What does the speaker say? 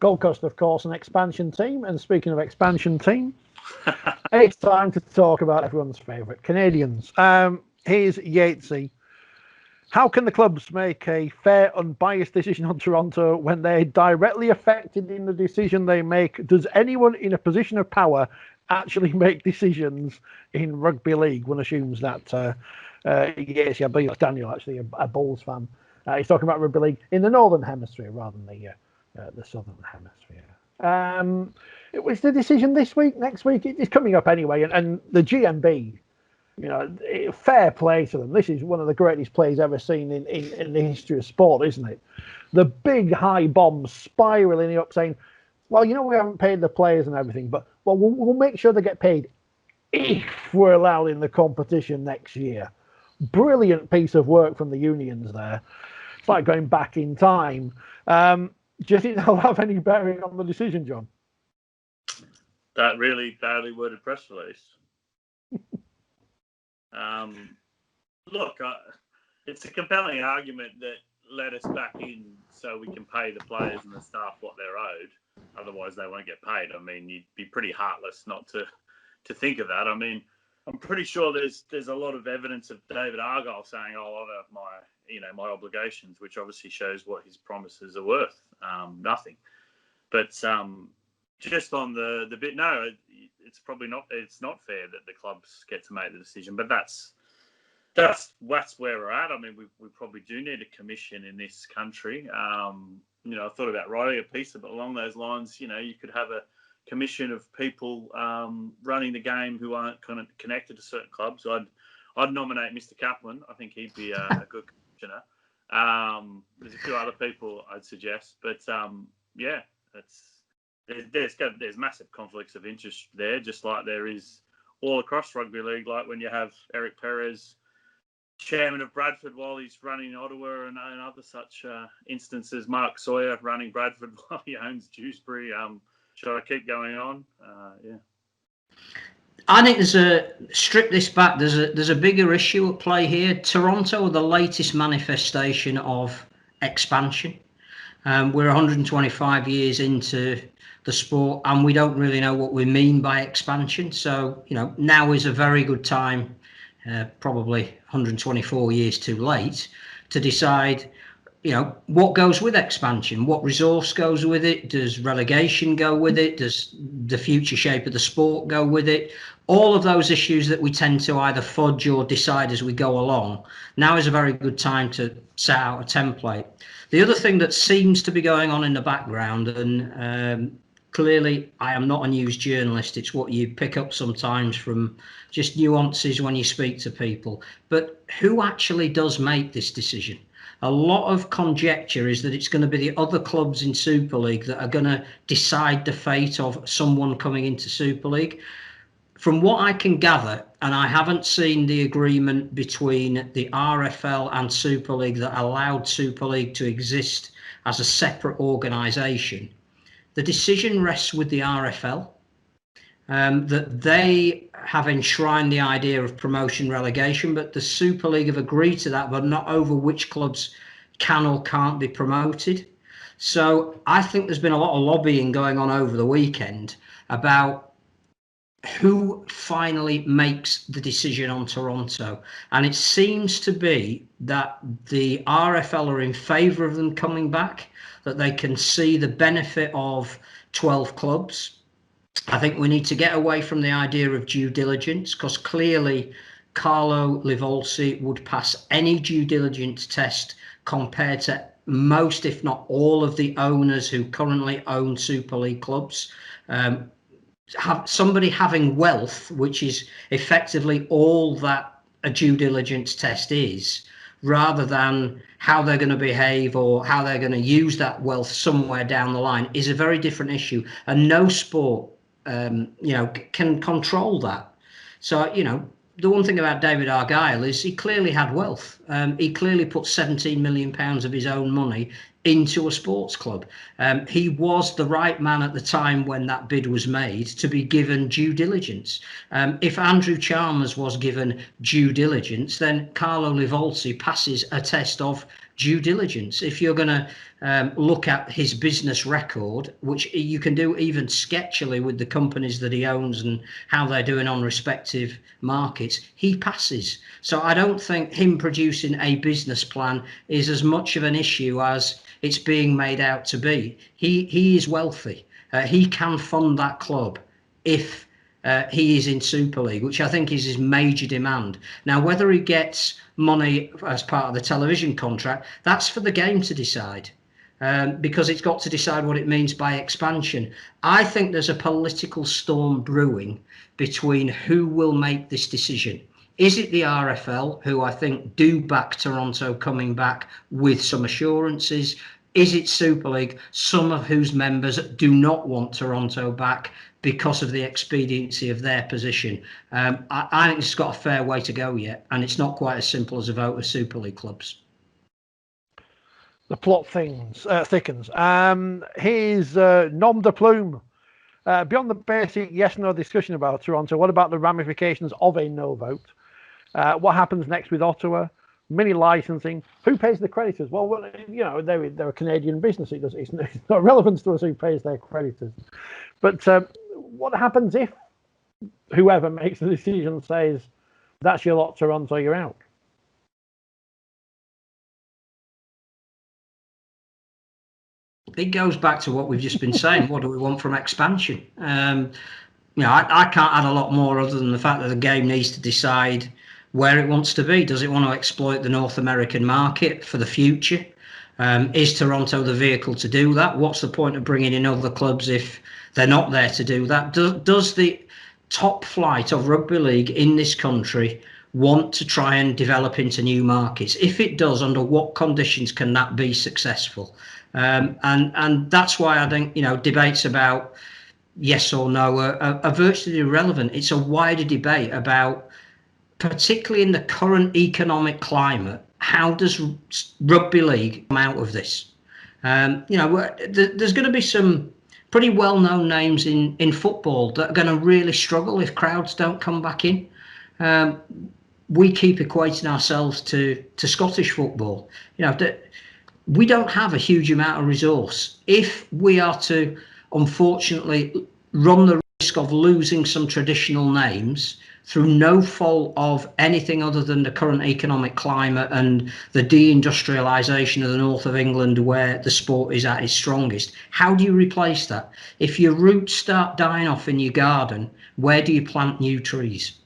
Gold Coast, of course, an expansion team. And speaking of expansion team, it's time to talk about everyone's favourite, Canadians. Here's Yatesy. How can the clubs make a fair, unbiased decision on Toronto when they're directly affected in the decision they make? Does anyone in a position of power actually make decisions in rugby league? One assumes that. Yes, I believe that's Daniel, actually, a Bulls fan. He's talking about rugby league in the Northern Hemisphere rather than the Southern Hemisphere. It was the decision this week, next week. It's coming up anyway. And the GMB, fair play to them. This is one of the greatest plays ever seen in the history of sport, isn't it? The big high bomb spiraling up saying, well, we haven't paid the players and everything, but we'll make sure they get paid if we're allowed in the competition next year. Brilliant piece of work from the unions there. It's like going back in time. Do you think they'll have any bearing on the decision, John? That really badly worded press release. Look, it's a compelling argument that let us back in so we can pay the players and the staff what they're owed. Otherwise, they won't get paid. I mean, you'd be pretty heartless not to think of that. I mean, I'm pretty sure there's a lot of evidence of David Argyle saying, "I'll honour my obligations," which obviously shows what his promises are worth. Nothing. But just on the bit, no, it's probably not. It's not fair that the clubs get to make the decision. But that's where we're at. I mean, we probably do need a commission in this country. I thought about writing a piece along those lines. You could have a commission of people running the game who aren't kind of connected to certain clubs. I'd nominate Mr. Kaplan. I think he'd be a good commissioner. There's a few other people I'd suggest, but there's massive conflicts of interest there, just like there is all across rugby league. Like when you have Eric Perez, chairman of Bradford, while he's running Ottawa, and other such instances. Mark Sawyer running Bradford while he owns Dewsbury. Should I keep going on? Yeah. I think strip this back. There's a bigger issue at play here. Toronto are the latest manifestation of expansion. We're 125 years into the sport, and we don't really know what we mean by expansion. So now is a very good time, probably 124 years too late, to decide what goes with expansion, what resource goes with it, does relegation go with it, does the future shape of the sport go with it, all of those issues that we tend to either fudge or decide as we go along. Now is a very good time to set out a template. The other thing that seems to be going on in the background, and clearly I am not a news journalist, it's what you pick up sometimes from just nuances when you speak to people, but who actually does make this decision? A lot of conjecture is that it's going to be the other clubs in Super League that are going to decide the fate of someone coming into Super League. From what I can gather, and I haven't seen the agreement between the RFL and Super League that allowed Super League to exist as a separate organisation, the decision rests with the RFL, that they have enshrined the idea of promotion relegation, but the Super League have agreed to that, but not over which clubs can or can't be promoted. So I think there's been a lot of lobbying going on over the weekend about who finally makes the decision on Toronto. And it seems to be that the RFL are in favour of them coming back, that they can see the benefit of 12 clubs. I think we need to get away from the idea of due diligence, because clearly Carlo Livolsi would pass any due diligence test compared to most, if not all, of the owners who currently own Super League clubs. Somebody having wealth, which is effectively all that a due diligence test is, rather than how they're going to behave or how they're going to use that wealth somewhere down the line, is a very different issue. And no sport can control that. So, the one thing about David Argyle is he clearly had wealth. He clearly put £17 million of his own money into a sports club. He was the right man at the time when that bid was made to be given due diligence. If Andrew Chalmers was given due diligence, then Carlo Livolsi passes a test of due diligence. If you're going to look at his business record, which you can do even sketchily with the companies that he owns and how they're doing on respective markets, he passes. So I don't think him producing a business plan is as much of an issue as it's being made out to be. He is wealthy. He can fund that club if he is in Super League, which I think is his major demand. Now, whether he gets money as part of the television contract, that's for the game to decide, because it's got to decide what it means by expansion. I think there's a political storm brewing between who will make this decision. Is it the RFL, who I think do back Toronto coming back with some assurances? Is it Super League, some of whose members do not want Toronto back because of the expediency of their position? I think it's got a fair way to go yet, and it's not quite as simple as a vote of Super League clubs. The plot thickens. Here's nom de plume. Beyond the basic yes/no discussion about Toronto, what about the ramifications of a no vote? What happens next with Ottawa? Mini licensing. Who pays the creditors? Well, you know, they're a Canadian business. It's not relevant to us who pays their creditors. But what happens if whoever makes the decision says, that's your lot, Toronto, you're out? It goes back to what we've just been saying. What do we want from expansion? You know, I can't add a lot more other than the fact that the game needs to decide where it wants to be. Does it want to exploit the North American market for the future? Is Toronto the vehicle to do that? What's the point of bringing in other clubs if they're not there to do that? Does the top flight of rugby league in this country want to try and develop into new markets? If it does, under what conditions can that be successful? And that's why I think, you know, debates about yes or no are virtually irrelevant. It's a wider debate about, particularly in the current economic climate, how does rugby league come out of this? You know, there's going to be some pretty well-known names in football that are going to really struggle if crowds don't come back in. We keep equating ourselves to Scottish football. You know, we don't have a huge amount of resource. If we are to, unfortunately, run the risk of losing some traditional names through no fault of anything other than the current economic climate and the deindustrialisation of the north of England, where the sport is at its strongest, how do you replace that? If your roots start dying off in your garden, where do you plant new trees?